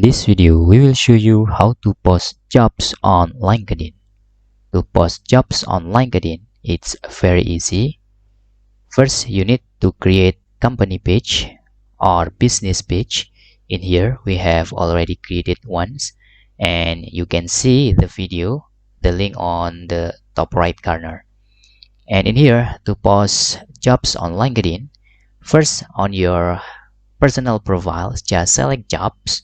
this video, we will show you how to post jobs on LinkedIn. To post jobs on LinkedIn, it's very easy. First, you need to create company page or business page. In here, we have already created ones, and you can see the video, the link on the top right corner. And in here, to post jobs on LinkedIn, first on your personal profile, just select jobs.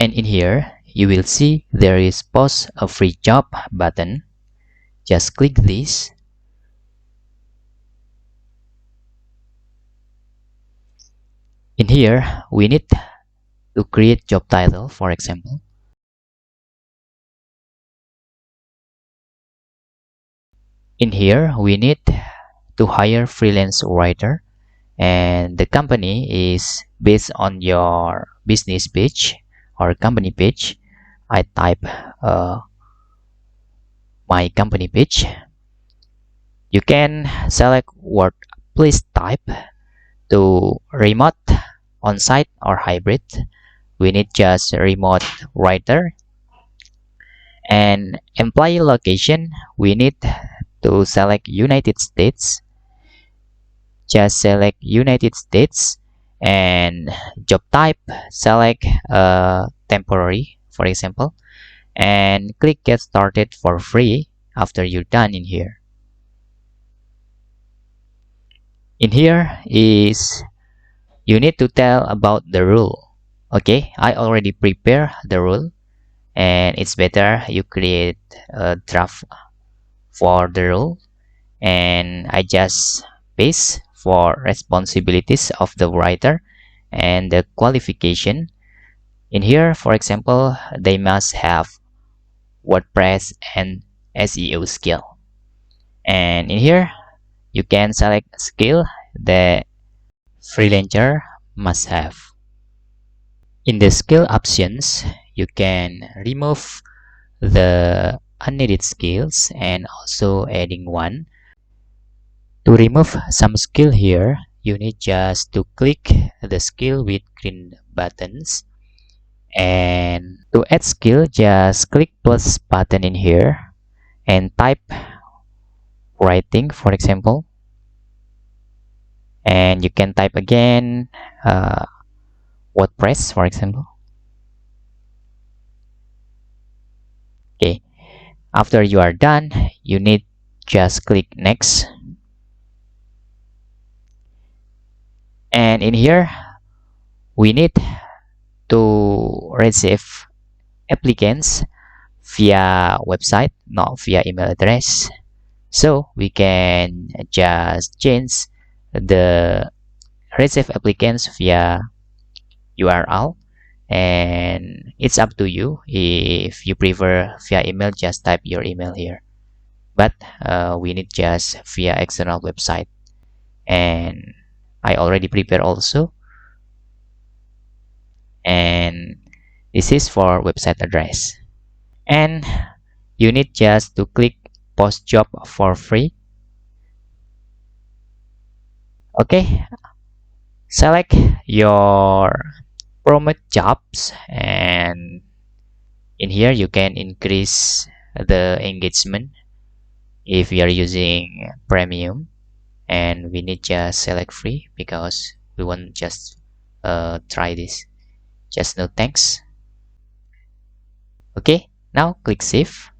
And in here, you will see there is post a free job button. Just click this. In here, we need to create job title, for example. In here, we need to hire freelance writer, and the company is based on your business page or company page. I type my company page. You can select word, please type to remote, on-site, or hybrid. We need just remote writer. And employee location, we need to select United States. Just select United States. And job type, select temporary, for example, and click get started for free after you're done. In here is you need to tell about the rule. Okay, I already prepare the rule, and it's better you create a draft for the rule, and I just paste for responsibilities of the writer and the qualification. In here, for example, they must have WordPress and SEO skill. And in here, you can select skill the freelancer must have. In the skill options, you can remove the unneeded skills and also adding one. To remove some skill here, you need just to click the skill with green buttons. And to add skill, just click plus button in here and type writing, for example. And you can type again WordPress, for example. Okay, after you are done, you need just click next. And in here, we need to receive applicants via website, not via email address. So we can just change the receive applicants via URL, and it's up to you. If you prefer via email, just type your email here, but we need just via external website, and I already prepared also, and this is for website address. And you need just to click post job for free. Okay, select your promote jobs, and in here you can increase the engagement if you are using premium, and we need just select free because we want just try this. Just no thanks. Okay, now click save.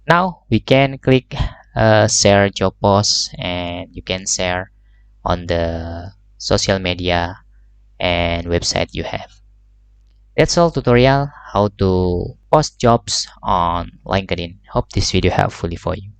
Now we can click share job post, and you can share on the social media and website you have. That's all tutorial how to post jobs on LinkedIn. Hope this video helpful for you.